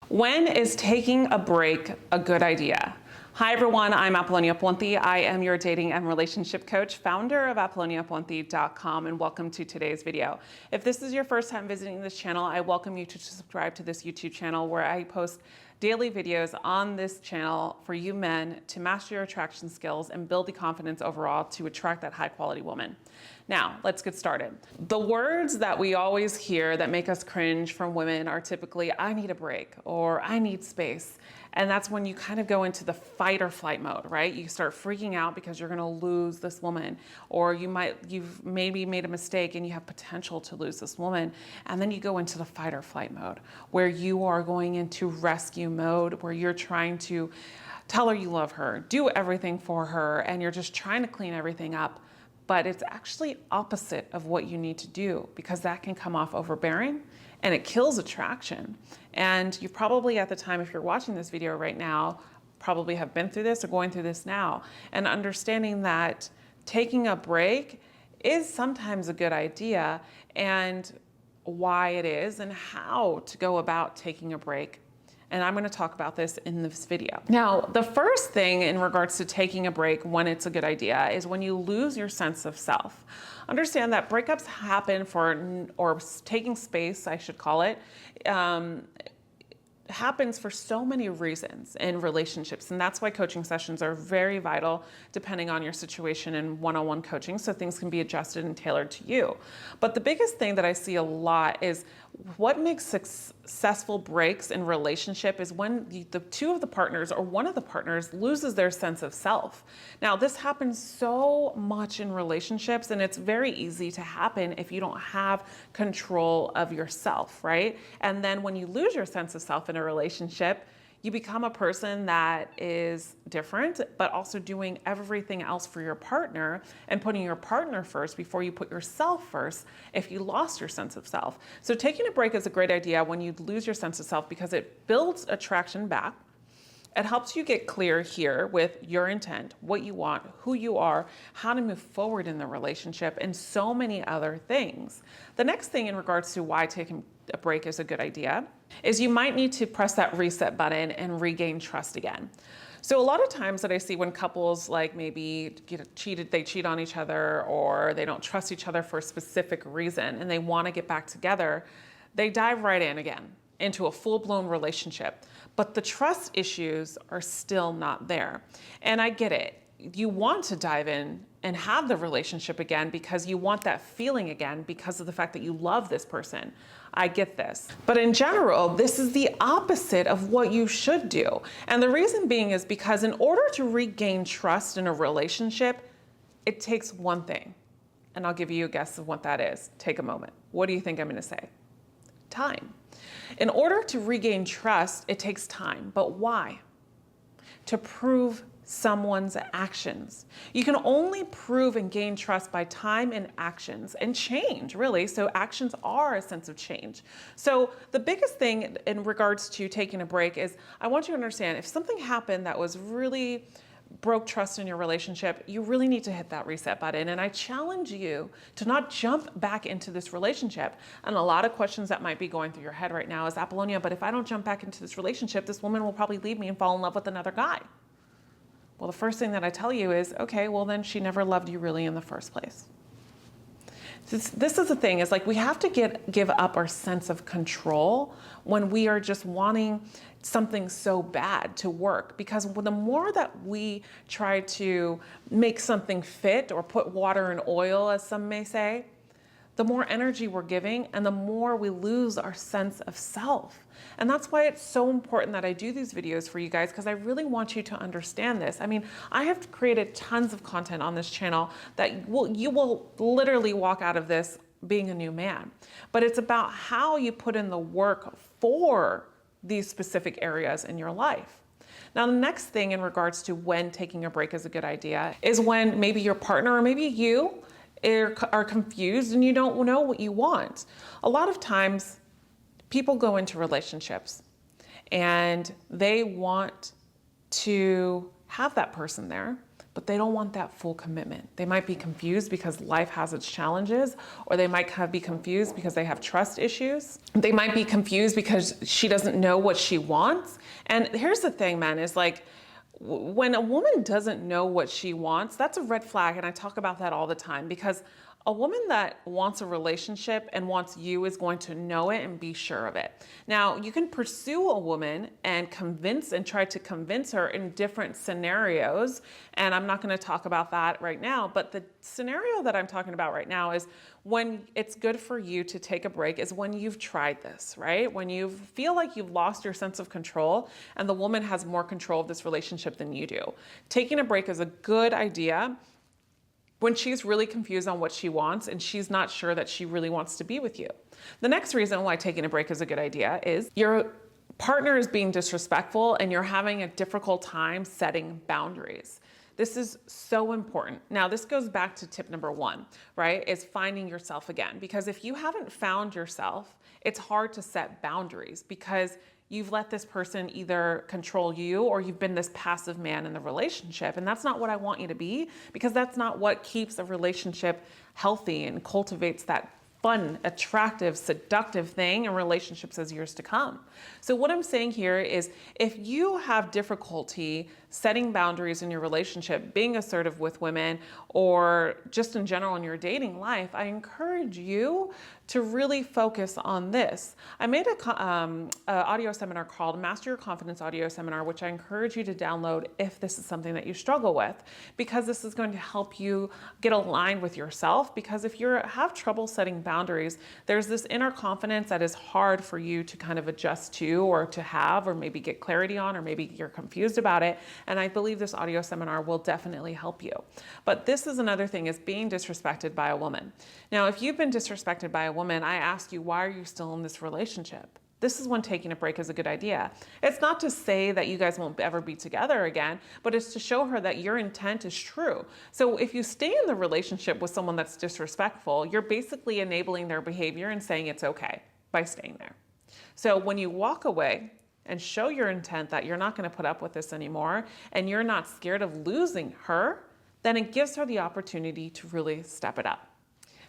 When is taking a break a good idea? Hi everyone, I'm Apollonia Ponti. I am your dating and relationship coach, founder of ApolloniaPonti.com, and welcome to today's video. If this is your first time visiting this channel, I welcome you to subscribe to this YouTube channel where I post daily videos on this channel for you men to master your attraction skills and build the confidence overall to attract that high quality woman. Now, let's get started. The words that we always hear that make us cringe from women are typically, I need a break, or I need space. And that's when you kind of go into the fight or flight mode, right? You start freaking out because you're gonna lose this woman, or you've maybe made a mistake and you have potential to lose this woman. And then you go into the fight or flight mode, where you are going into rescue mode, where you're trying to tell her you love her, do everything for her, and you're just trying to clean everything up. But it's actually opposite of what you need to do, because that can come off overbearing and it kills attraction. And you probably at the time, if you're watching this video right now, probably have been through this or going through this now. And understanding that taking a break is sometimes a good idea, and why it is and how to go about taking a break. And I'm gonna talk about this in this video. Now, the first thing in regards to taking a break when it's a good idea is when you lose your sense of self. Understand that breakups happen or taking space, I should call it, happens for so many reasons in relationships. And that's why coaching sessions are very vital depending on your situation and one-on-one coaching, so things can be adjusted and tailored to you. But the biggest thing that I see a lot is what makes successful breaks in relationship is when the two of the partners or one of the partners loses their sense of self. Now, this happens so much in relationships, and it's very easy to happen if you don't have control of yourself, right? And then when you lose your sense of self in a relationship, you become a person that is different, but also doing everything else for your partner and putting your partner first before you put yourself first if you lost your sense of self. So taking a break is a great idea when you lose your sense of self, because it builds attraction back. It helps you get clear here with your intent, what you want, who you are, how to move forward in the relationship, and so many other things. The next thing in regards to why taking a break is a good idea is you might need to press that reset button and regain trust again. So a lot of times that I see when couples like maybe get cheated, they cheat on each other, or they don't trust each other for a specific reason and they want to get back together, they dive right in again into a full-blown relationship. But the trust issues are still not there. And I get it. You want to dive in and have the relationship again because you want that feeling again because of the fact that you love this person. I get this. But in general, this is the opposite of what you should do. And the reason being is because in order to regain trust in a relationship, it takes one thing. And I'll give you a guess of what that is. Take a moment. What do you think I'm going to say? Time. In order to regain trust, it takes time. But why? To prove someone's actions. You can only prove and gain trust by time and actions and change, really. So actions are a sense of change. So the biggest thing in regards to taking a break is I want you to understand if something happened that was really broke trust in your relationship, you really need to hit that reset button. And I challenge you to not jump back into this relationship. And a lot of questions that might be going through your head right now is, Apollonia, but if I don't jump back into this relationship, this woman will probably leave me and fall in love with another guy. Well, the first thing that I tell you is, okay, well then she never loved you really in the first place. This is the thing, is like we have to give up our sense of control when we are just wanting something so bad to work, because the more that we try to make something fit or put water in oil, as some may say, the more energy we're giving and the more we lose our sense of self. And that's why it's so important that I do these videos for you guys, because I really want you to understand this. I mean, I have created tons of content on this channel that you will literally walk out of this being a new man. But it's about how you put in the work for these specific areas in your life. Now, the next thing in regards to when taking a break is a good idea is when maybe your partner or maybe you are confused and you don't know what you want. A lot of times people go into relationships and they want to have that person there, but they don't want that full commitment. They might be confused because life has its challenges, or they might be confused because they have trust issues. They might be confused because she doesn't know what she wants. And here's the thing, man, is like, when a woman doesn't know what she wants, that's a red flag. And I talk about that all the time, because a woman that wants a relationship and wants you is going to know it and be sure of it. Now, you can pursue a woman and try to convince her in different scenarios. And I'm not going to talk about that right now. But the scenario that I'm talking about right now is when it's good for you to take a break is when you've tried this, right? When you feel like you've lost your sense of control and the woman has more control of this relationship than you do. Taking a break is a good idea when she's really confused on what she wants and she's not sure that she really wants to be with you. The next reason why taking a break is a good idea is your partner is being disrespectful and you're having a difficult time setting boundaries. This is so important. Now, this goes back to tip number 1, right? Is finding yourself again. Because if you haven't found yourself, it's hard to set boundaries because you've let this person either control you or you've been this passive man in the relationship. And that's not what I want you to be, because that's not what keeps a relationship healthy and cultivates that fun, attractive, seductive thing in relationships as years to come. So what I'm saying here is if you have difficulty setting boundaries in your relationship, being assertive with women, or just in general in your dating life, I encourage you to really focus on this. I made a audio seminar called Master Your Confidence Audio Seminar, which I encourage you to download if this is something that you struggle with, because this is going to help you get aligned with yourself. Because if you have trouble setting boundaries, there's this inner confidence that is hard for you to kind of adjust to, or to have, or maybe get clarity on, or maybe you're confused about it. And I believe this audio seminar will definitely help you. But this is another thing, is being disrespected by a woman. Now, if you've been disrespected by a woman, I ask you, why are you still in this relationship? This is when taking a break is a good idea. It's not to say that you guys won't ever be together again, but it's to show her that your intent is true. So if you stay in the relationship with someone that's disrespectful, you're basically enabling their behavior and saying it's okay by staying there. So when you walk away and show your intent that you're not going to put up with this anymore, and you're not scared of losing her, then it gives her the opportunity to really step it up.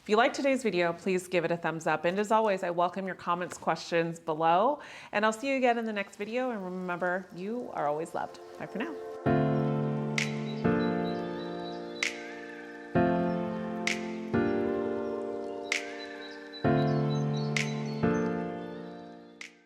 If you liked today's video, please give it a thumbs up. And as always, I welcome your comments, questions below. And I'll see you again in the next video. And remember, you are always loved. Bye for now.